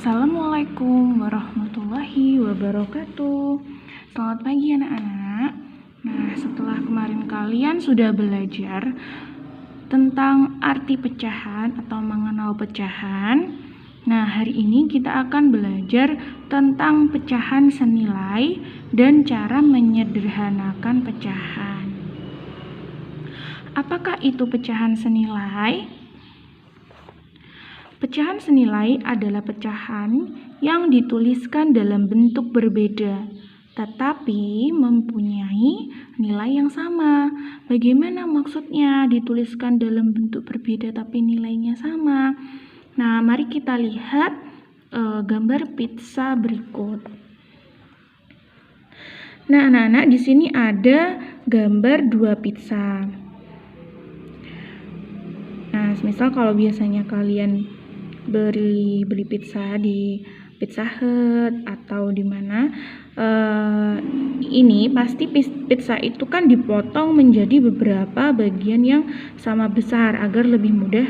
Assalamualaikum warahmatullahi wabarakatuh. Selamat pagi anak-anak. Nah, setelah kemarin kalian sudah belajar tentang arti pecahan atau mengenal pecahan, nah hari ini kita akan belajar tentang pecahan senilai dan cara menyederhanakan pecahan. Apakah itu pecahan senilai? Pecahan senilai adalah pecahan yang dituliskan dalam bentuk berbeda, tetapi mempunyai nilai yang sama. Bagaimana maksudnya dituliskan dalam bentuk berbeda tapi nilainya sama? Nah, mari kita lihat gambar pizza berikut. Nah, anak-anak, di sini ada gambar 2 pizza. Nah, misal kalau biasanya kalian beli pizza di Pizza Hut atau di mana, ini pasti pizza itu kan dipotong menjadi beberapa bagian yang sama besar agar lebih mudah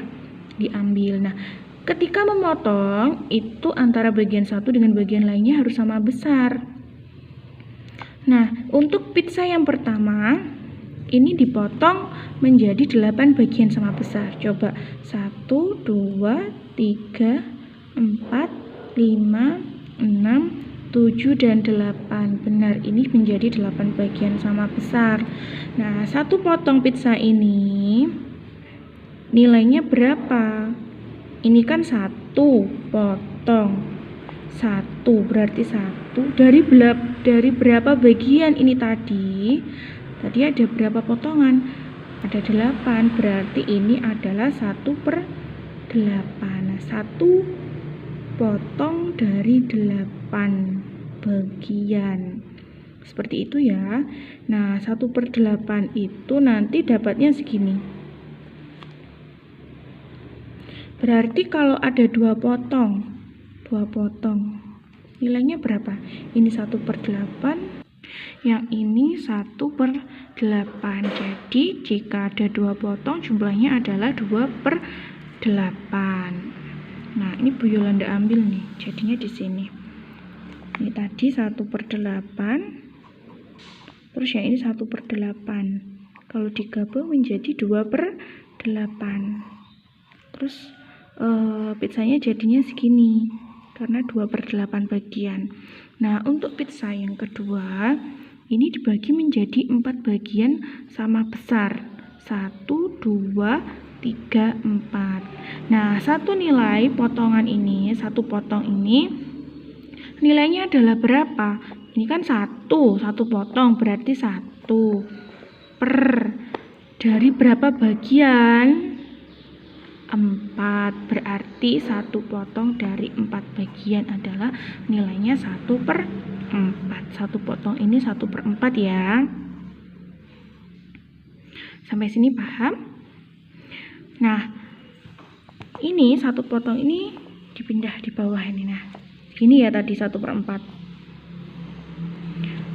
diambil. Nah, ketika memotong itu antara bagian satu dengan bagian lainnya harus sama besar. Nah, untuk pizza yang pertama ini dipotong menjadi 8 bagian sama besar. Coba 1, 2, 3, 4, 5, 6, 7, dan 8. Benar, ini menjadi 8 bagian sama besar. Nah, satu potong pizza ini nilainya berapa? Ini kan 1 potong 1, berarti 1 dari berapa bagian ini tadi? Tadi ada berapa potongan? Ada 8, berarti ini adalah 1/8. Nah, 1 potong dari 8 bagian. Seperti itu ya. Nah, 1/8 itu nanti dapatnya segini. Berarti kalau ada 2 potong, nilainya berapa? Ini 1/8. Yang ini 1/8. Jadi jika ada 2 potong jumlahnya adalah 2/8. Nah, ini Bu Yolanda ambil nih. Jadinya di sini. Ini tadi 1/8. Terus yang ini 1/8. Kalau digabung menjadi 2/8. Terus pizzanya jadinya segini karena 2/8 bagian. Nah, untuk pizza yang kedua ini dibagi menjadi 4 bagian sama besar. 1, 2, 3, 4. Nah, satu nilai potongan ini, satu potong ini nilainya adalah berapa? Ini kan 1 potong berarti 1 per dari berapa bagian? 4, berarti 1 potong dari 4 bagian adalah nilainya 1/4. 1 potong ini 1/4 ya. Sampai sini paham? Nah, ini 1 potong ini dipindah di bawah ini. Nah, ini ya tadi 1/4.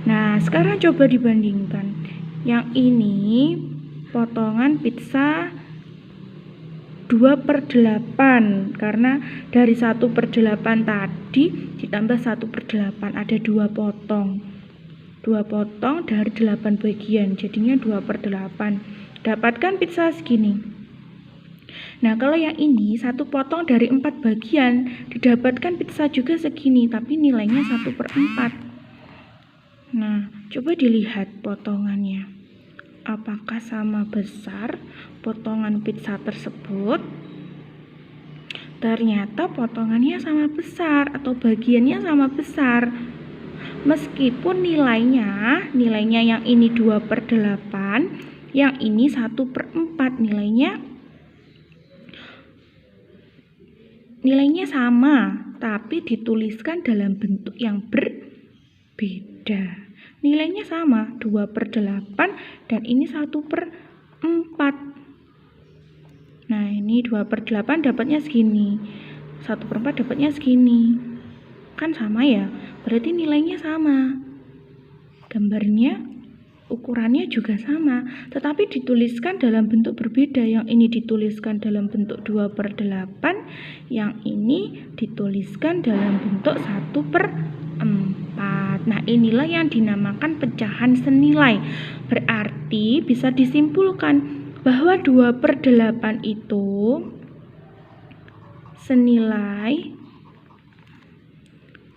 Nah, sekarang coba dibandingkan. Yang ini potongan pizza 2/8 karena dari 1/8 tadi ditambah 1/8 ada 2 potong. 2 potong dari 8 bagian jadinya 2/8. Dapatkan pizza segini. Nah, kalau yang ini 1 potong dari 4 bagian didapatkan pizza juga segini tapi nilainya 1/4. Nah, coba dilihat potongannya. Apakah sama besar potongan pizza tersebut? Ternyata potongannya sama besar atau bagiannya sama besar. Meskipun nilainya yang ini 2/8, yang ini 1/4, nilainya sama, tapi dituliskan dalam bentuk yang berbeda. Nilainya sama, 2/8 dan ini 1/4. Nah, ini 2/8 dapatnya segini. 1/4 dapatnya segini. Kan sama ya? Berarti nilainya sama. Gambarnya ukurannya juga sama, tetapi dituliskan dalam bentuk berbeda. Yang ini dituliskan dalam bentuk 2/8, yang ini dituliskan dalam bentuk 1/4. Nah, inilah yang dinamakan pecahan senilai. Berarti bisa disimpulkan bahwa 2/8 itu senilai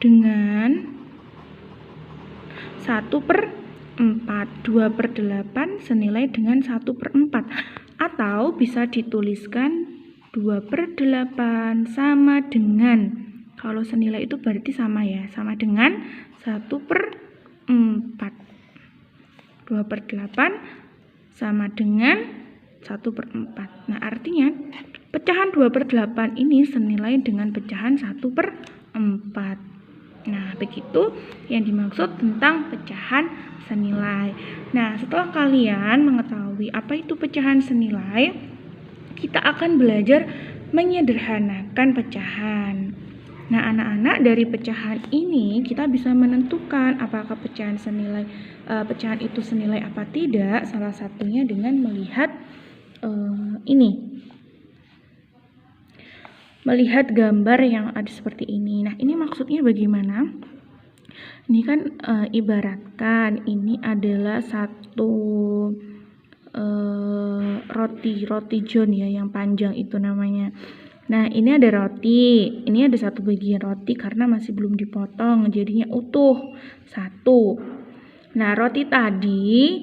dengan 1/4. 2/8 senilai dengan 1/4. Atau bisa dituliskan 2/8 sama dengan, kalau senilai itu berarti sama ya, sama dengan 1/4. 2/8 sama dengan 1/4. Nah, artinya pecahan 2/8 ini senilai dengan pecahan 1/4. Nah, begitu yang dimaksud tentang pecahan senilai. Nah, setelah kalian mengetahui apa itu pecahan senilai, kita akan belajar menyederhanakan pecahan. Nah, anak-anak, dari pecahan ini kita bisa menentukan apakah pecahan itu senilai apa tidak. Salah satunya dengan melihat melihat gambar yang ada seperti ini. Nah, ini maksudnya bagaimana? Ini kan ibaratkan ini adalah satu roti john ya, yang panjang itu namanya. Nah, ini ada roti, ini ada satu bagian roti karena masih belum dipotong, jadinya utuh satu. Nah, roti tadi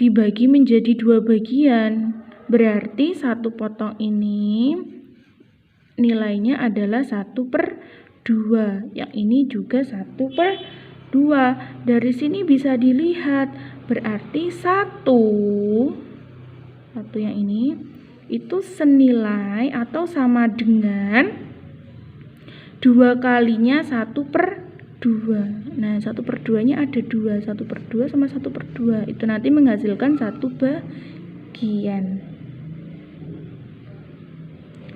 dibagi menjadi 2 bagian, berarti satu potong ini nilainya adalah 1/2, yang ini juga 1/2. Dari sini bisa dilihat, berarti satu yang ini itu senilai atau sama dengan 2 kalinya 1/2. Nah, 1/2 nya ada 2, 1/2 sama 1/2 itu nanti menghasilkan 1 bagian.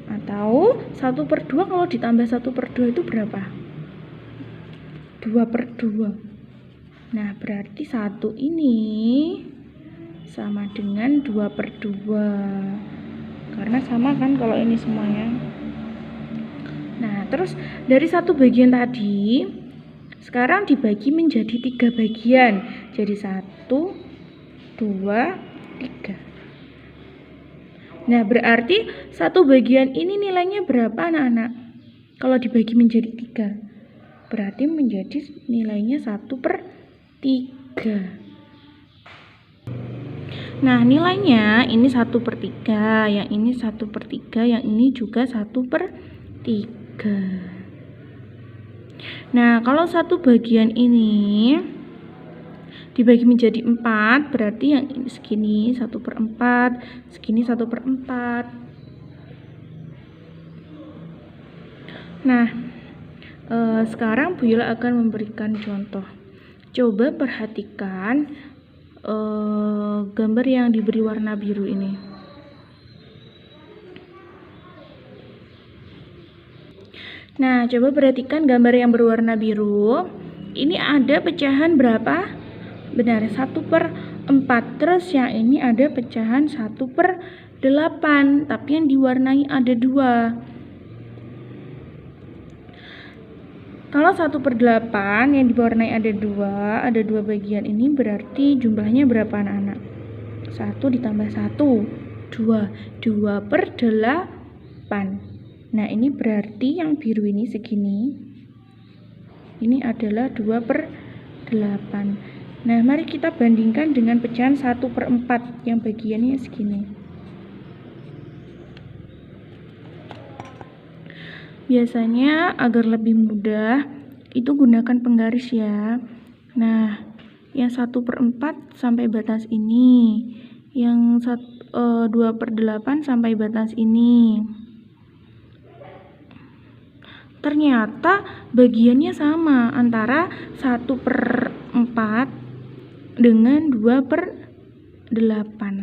Atau 1/2 kalau ditambah 1/2 itu berapa? 2/2. Nah, berarti 1 ini sama dengan 2/2. Karena sama kan kalau ini semuanya. Nah, terus dari 1 bagian tadi sekarang dibagi menjadi 3 bagian. Jadi 1, 2, 3. Nah, berarti 1 bagian ini nilainya berapa, anak-anak? Kalau dibagi menjadi 3, berarti menjadi nilainya 1/3. Nah, nilainya ini 1/3, yang ini 1/3, yang ini juga 1/3. Nah, kalau 1 bagian ini dibagi menjadi 4, berarti yang ini segini 1/4, segini 1/4. Nah, sekarang Bu Yola akan memberikan contoh. Coba perhatikan gambar yang diberi warna biru ini. Nah, coba perhatikan gambar yang berwarna biru. Ini ada pecahan berapa? Benar, 1/4. Terus yang ini ada pecahan 1/8, tapi yang diwarnai ada 2. Kalau 1/8 yang diwarnai ada 2 bagian ini, berarti jumlahnya berapa, anak-anak? 1 ditambah 1, 2. 2/8. Nah, ini berarti yang biru ini segini. Ini adalah 2/8. Nah, mari kita bandingkan dengan pecahan 1/4 yang bagiannya segini. Biasanya agar lebih mudah itu gunakan penggaris ya. Nah, yang 1/4 sampai batas ini, yang 2/8 sampai batas ini. Ternyata bagiannya sama antara 1/4 dengan 2/8.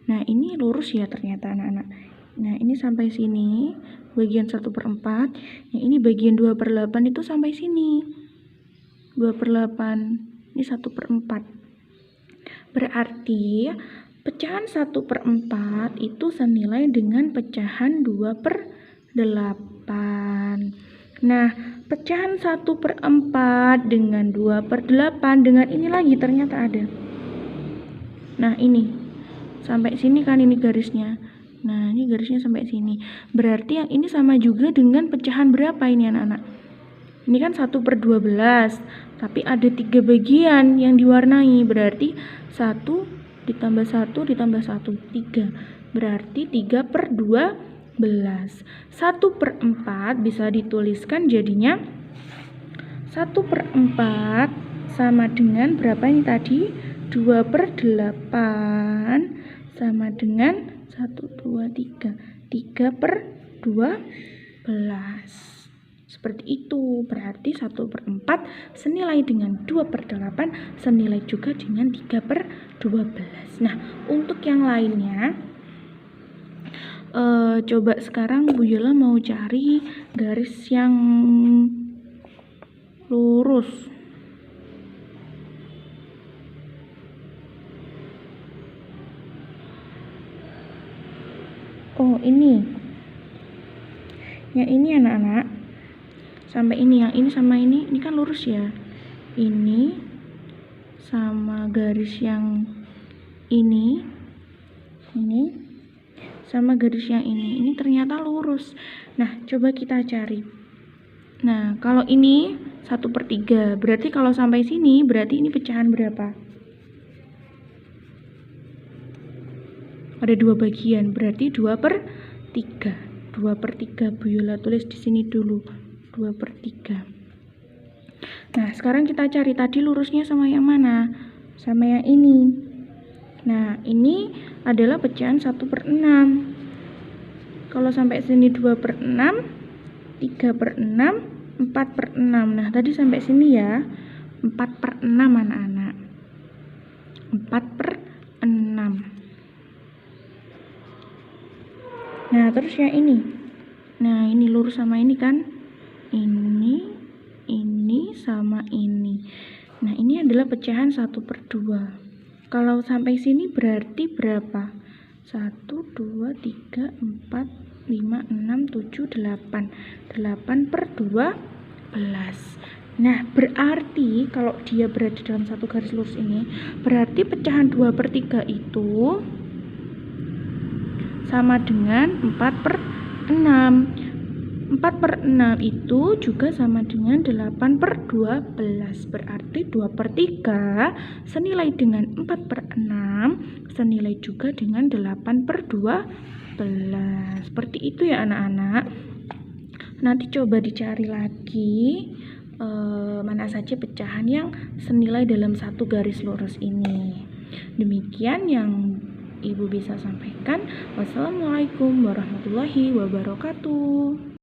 Nah, ini lurus ya ternyata, anak-anak. Nah, ini sampai sini bagian 1/4, yang ini bagian 2/8 itu sampai sini 2/8, ini 1/4. Berarti pecahan 1/4 itu senilai dengan pecahan 2/8. Nah, pecahan 1/4 dengan 2/8 dengan ini lagi ternyata ada. Nah, ini. Sampai sini kan ini garisnya. Nah, ini garisnya sampai sini. Berarti yang ini sama juga dengan pecahan berapa ini anak-anak? Ini kan 1/12. Tapi ada 3 bagian yang diwarnai. Berarti 1 ditambah 1 ditambah 1, 3. Berarti 3/12. 1/4 bisa dituliskan jadinya 1/4 sama dengan berapa ini tadi? 2/8 sama dengan 1, 2, 3. 3/12. Seperti itu, berarti 1/4 senilai dengan 2/8 senilai juga dengan 3/12. Nah, untuk yang lainnya, coba sekarang Bu Yola mau cari garis yang lurus. Oh, ini. Yang ini anak-anak. Sampai ini, yang ini sama ini kan lurus ya. Ini sama garis yang ini sama garis yang ini ternyata lurus. Nah, coba kita cari. Nah, kalau ini 1/3, berarti kalau sampai sini berarti ini pecahan berapa? Ada 2 bagian, berarti 2/3. 2/3 Bu Yola tulis di sini dulu. 2/3. Nah, sekarang kita cari tadi lurusnya sama yang mana? Sama yang ini. Nah, ini adalah pecahan 1/6. Kalau sampai sini 2/6, 3/6, 4/6. Nah, tadi sampai sini ya 4/6 anak-anak. 4/6. Nah, terus yang ini. Nah, ini lurus sama ini kan? Ini sama ini. Nah, ini adalah pecahan 1/2. Kalau sampai sini berarti berapa? 1, 2, 3, 4, 5, 6, 7, 8. 8/12. Nah, berarti kalau dia berada dalam satu garis lurus ini, berarti pecahan 2/3 itu sama dengan 4/6. 4/6 itu juga sama dengan 8/12. Berarti 2/3 senilai dengan 4/6 senilai juga dengan 8/12. Seperti itu ya anak-anak. Nanti coba dicari lagi mana saja pecahan yang senilai dalam satu garis lurus ini. Demikian yang Ibu bisa sampaikan. Wassalamualaikum warahmatullahi wabarakatuh.